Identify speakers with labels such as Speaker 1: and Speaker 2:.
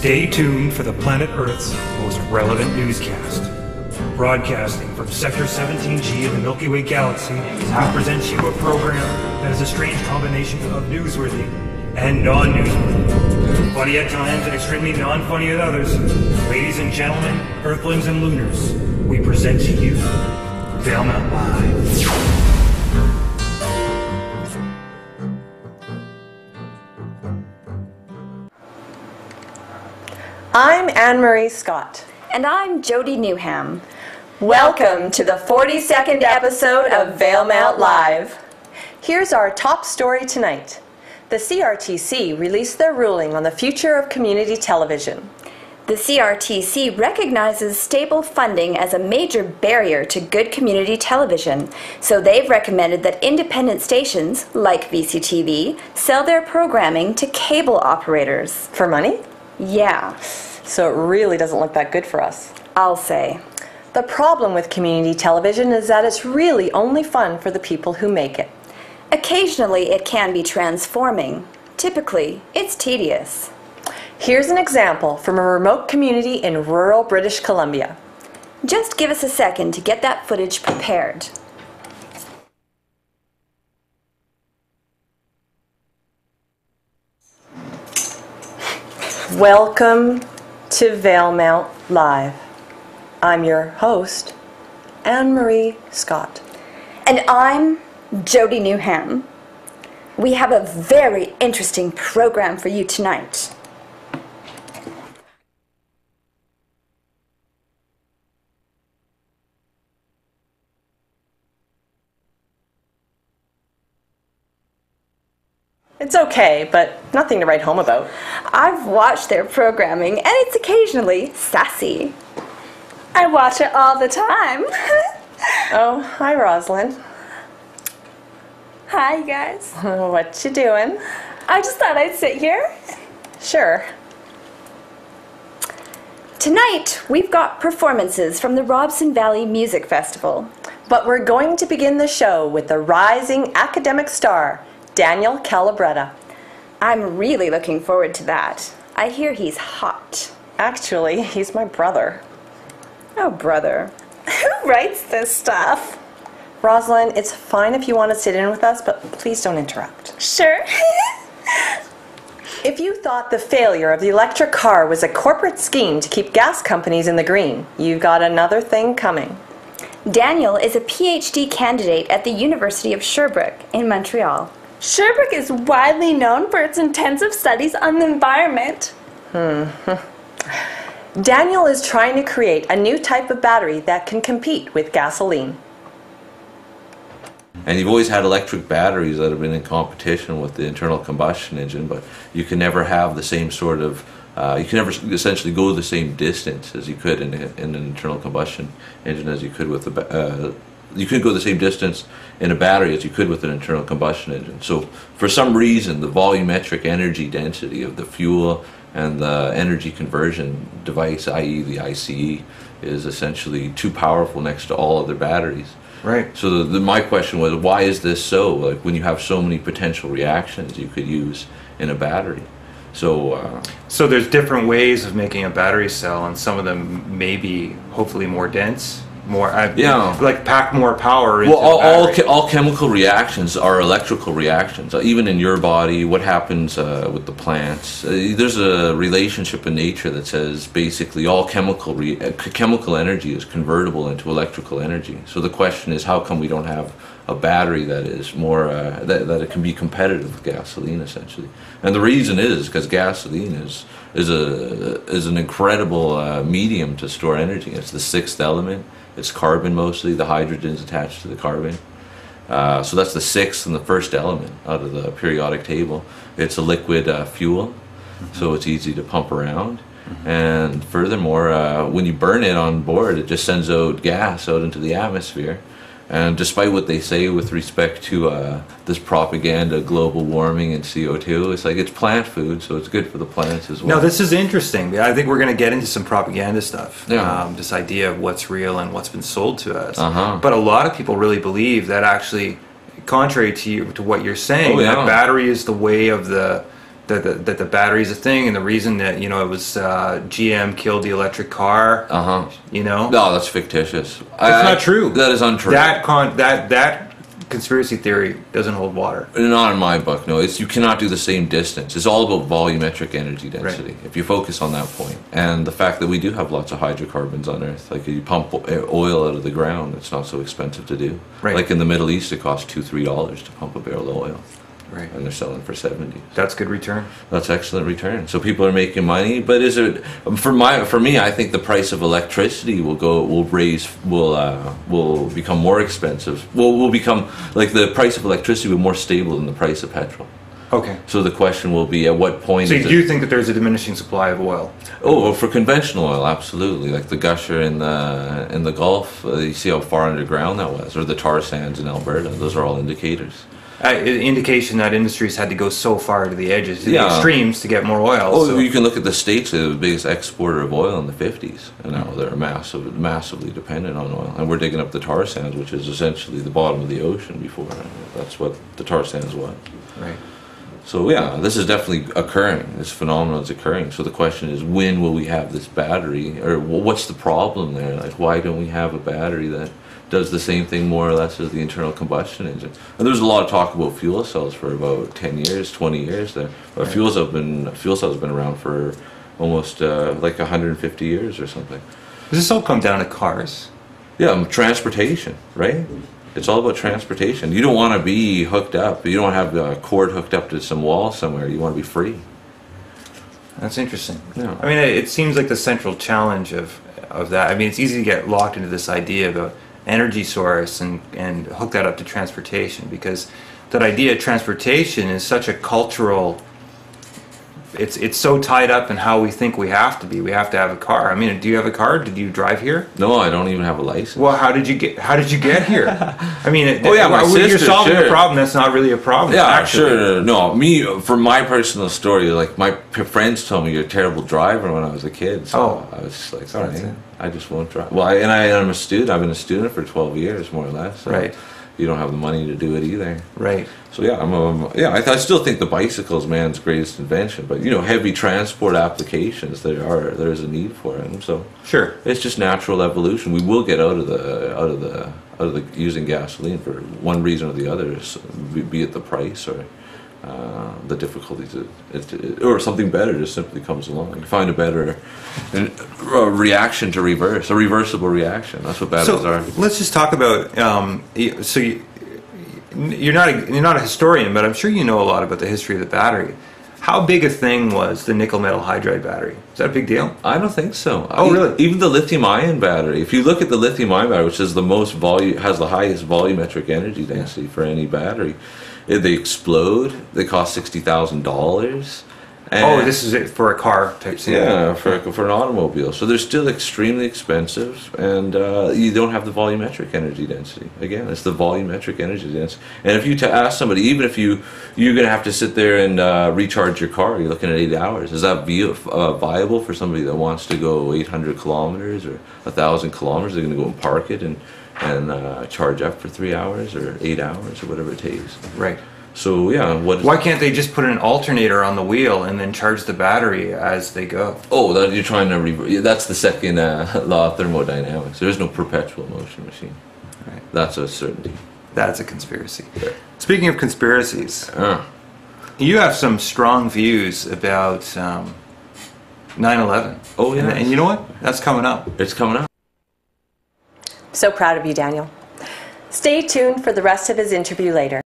Speaker 1: Stay tuned for the planet Earth's most relevant newscast. Broadcasting from Sector 17G of the Milky Way Galaxy, we present you a program that is a strange combination of newsworthy and non-newsworthy. Funny at times and extremely non-funny at others. Ladies and gentlemen, Earthlings and Lunars, we present to you Valemount Live.
Speaker 2: I'm Anne-Marie Scott.
Speaker 3: And I'm Jody Newham.
Speaker 2: Welcome to the 42nd episode of Valemount Live. Here's our top story tonight. The CRTC released their ruling on the future of community television.
Speaker 3: The CRTC recognizes stable funding as a major barrier to good community television, so they've recommended that independent stations, like VCTV, sell their programming to cable operators.
Speaker 2: For money?
Speaker 3: Yeah.
Speaker 2: So it really doesn't look that good for us.
Speaker 3: I'll say.
Speaker 2: The problem with community television is that it's really only fun for the people who make it.
Speaker 3: Occasionally it can be transforming. Typically, it's tedious.
Speaker 2: Here's an example from a remote community in rural British Columbia.
Speaker 3: Just give us a second to get that footage prepared.
Speaker 2: Welcome to Valemount Live. I'm your host, Anne-Marie Scott.
Speaker 3: And I'm Jody Newham. We have a very interesting program for you tonight.
Speaker 2: It's okay, but nothing to write home about.
Speaker 3: I've watched their programming, and it's occasionally sassy.
Speaker 4: I watch it all the time.
Speaker 2: Oh, hi, Rosalind.
Speaker 4: Hi, you guys.
Speaker 2: What you doing?
Speaker 4: I just thought I'd sit here.
Speaker 2: Sure.
Speaker 3: Tonight, we've got performances from the Robson Valley Music Festival.
Speaker 2: But we're going to begin the show with the rising academic star, Daniel Calabretta.
Speaker 3: I'm really looking forward to that. I hear he's hot.
Speaker 2: Actually, he's my brother.
Speaker 3: Oh, brother.
Speaker 4: Who writes this stuff?
Speaker 2: Rosalind, it's fine if you want to sit in with us, but please don't interrupt.
Speaker 4: Sure.
Speaker 2: If you thought the failure of the electric car was a corporate scheme to keep gas companies in the green, you've got another thing coming.
Speaker 3: Daniel is a PhD candidate at the University of Sherbrooke in Montreal.
Speaker 4: Sherbrooke is widely known for its intensive studies on the environment.
Speaker 2: Daniel is trying to create a new type of battery that can compete with gasoline.
Speaker 5: And you've always had electric batteries that have been in competition with the internal combustion engine, but you can never have the same sort of, you can never essentially go the same distance as you could in an internal combustion engine as you could with the, you couldn't go the same distance in a battery as you could with an internal combustion engine. So for some reason, the volumetric energy density of the fuel and the energy conversion device, i.e. the ICE, is essentially too powerful next to all other batteries.
Speaker 6: Right.
Speaker 5: So my question was, why is this so? Like, when you have so many potential reactions you could use in a battery. So
Speaker 6: there's different ways of making a battery cell, and some of them may be hopefully more dense, more like pack more power into
Speaker 5: all chemical reactions are electrical reactions. Even in your body, what happens with the plants? There's a relationship in nature that says basically all chemical energy is convertible into electrical energy. So the question is, how come we don't have a battery that is more that it can be competitive with gasoline, essentially? And the reason is because gasoline is an incredible medium to store energy. It's the sixth element. It's carbon mostly. The hydrogen is attached to the carbon. So that's the sixth and the first element out of the periodic table. It's a liquid fuel, so it's easy to pump around. And furthermore, when you burn it on board, it just sends out gas out into the atmosphere. And despite what they say with respect to this propaganda, global warming and CO2, it's like it's plant food, so it's good for the plants as well.
Speaker 6: No, this is interesting. I think we're going to get into some propaganda stuff.
Speaker 5: Yeah.
Speaker 6: This idea of what's real and what's been sold to us.
Speaker 5: Uh-huh.
Speaker 6: But a lot of people really believe that actually, contrary to what you're saying,
Speaker 5: yeah.
Speaker 6: that battery is the way of the that the battery's a thing, and the reason that, it was GM killed the electric car.
Speaker 5: No, that's fictitious. It's
Speaker 6: not true.
Speaker 5: That is untrue.
Speaker 6: That conspiracy theory doesn't hold water.
Speaker 5: Not in my book. No, you cannot do the same distance. It's all about volumetric energy density.
Speaker 6: Right.
Speaker 5: If you focus on that point, and the fact that we do have lots of hydrocarbons on Earth, like you pump oil out of the ground, it's not so expensive to do.
Speaker 6: Right.
Speaker 5: Like in the Middle East, it costs $2-3 to pump a barrel of oil.
Speaker 6: Right.
Speaker 5: And they're selling for 70.
Speaker 6: That's good return.
Speaker 5: That's excellent return. So people are making money, but is it for me? I think the price of electricity will become more expensive. Will become like the price of electricity will be more stable than the price of petrol.
Speaker 6: Okay.
Speaker 5: So the question will be, at what point?
Speaker 6: So you do think that there's a diminishing supply of oil?
Speaker 5: Oh, well, for conventional oil, absolutely. Like the gusher in the Gulf, you see how far underground that was, or the tar sands in Alberta. Those are all indicators.
Speaker 6: Indication that industries had to go so far to the edges, to the extremes, to get more oil.
Speaker 5: Oh,
Speaker 6: so.
Speaker 5: You can look at the States. They're the biggest exporter of oil in the 50s, and now they're massively dependent on oil. And we're digging up the tar sands, which is essentially the bottom of the ocean before. That's what the tar sands was.
Speaker 6: Right.
Speaker 5: So yeah, this is definitely occurring. This phenomenon is occurring. So the question is, when will we have this battery, or what's the problem there? Like, why don't we have a battery that does the same thing more or less as the internal combustion engine? And there's a lot of talk about fuel cells for about 10 years, 20 years there. But
Speaker 6: Right.
Speaker 5: fuel cells have been around for almost like 150 years or something.
Speaker 6: Does this all come down to cars?
Speaker 5: Yeah, transportation, right? It's all about transportation. You don't want to be hooked up. You don't have a cord hooked up to some wall somewhere. You want to be free.
Speaker 6: That's interesting.
Speaker 5: Yeah.
Speaker 6: I mean, it seems like the central challenge of that. I mean, it's easy to get locked into this idea of an energy source and hook that up to transportation, because that idea of transportation is such a cultural. It's so tied up in how we think we have to be. We have to have a car. I mean, do you have a car? Did you drive here?
Speaker 5: No, I don't even have a license.
Speaker 6: Well, how did you get here? I mean,
Speaker 5: my
Speaker 6: you're
Speaker 5: sister,
Speaker 6: solving
Speaker 5: sure.
Speaker 6: a problem that's not really a problem.
Speaker 5: Yeah,
Speaker 6: actually.
Speaker 5: sure. No, for my personal story, like my friends told me you're a terrible driver when I was a kid. So I was just like,
Speaker 6: Sorry.
Speaker 5: fine, I just won't drive. Well, I'm a student. I've been a student for 12 years, more or less. So
Speaker 6: Right.
Speaker 5: You don't have the money to do it either.
Speaker 6: Right.
Speaker 5: So yeah, I still think the bicycle is man's greatest invention. But heavy transport applications, there is a need for them. So
Speaker 6: Sure.
Speaker 5: it's just natural evolution. We will get out of the using gasoline for one reason or the other, be it the price or the difficulties, or something better just simply comes along. You find a better reaction to reverse, a reversible reaction. That's what batteries are.
Speaker 6: Let's just talk about. You're not a historian, but I'm sure you know a lot about the history of the battery. How big a thing was the nickel metal hydride battery? Is that a big deal?
Speaker 5: I don't think so.
Speaker 6: Oh, really?
Speaker 5: Even the lithium-ion battery. If you look at the lithium-ion battery, which is the most has the highest volumetric energy density for any battery, they explode. They cost $60,000.
Speaker 6: This is it for a car type thing.
Speaker 5: Yeah, for an automobile. So they're still extremely expensive, and you don't have the volumetric energy density. Again, it's the volumetric energy density. And if you ask somebody, even if you're going to have to sit there and recharge your car, you're looking at 8 hours. Is that viable for somebody that wants to go 800 kilometers or 1,000 kilometers? They're going to go and park it and charge up for 3 hours or 8 hours or whatever it takes.
Speaker 6: Right.
Speaker 5: So yeah,
Speaker 6: why can't they just put an alternator on the wheel and then charge the battery as they go?
Speaker 5: Oh, you're trying to that's the second law of thermodynamics. There is no perpetual motion machine.
Speaker 6: Right.
Speaker 5: That's a certainty.
Speaker 6: That's a conspiracy.
Speaker 5: Yeah.
Speaker 6: Speaking of conspiracies, you have some strong views about 9/11.
Speaker 5: Oh yeah,
Speaker 6: and you know what? That's coming up.
Speaker 5: It's coming up.
Speaker 2: So proud of you, Daniel. Stay tuned for the rest of his interview later.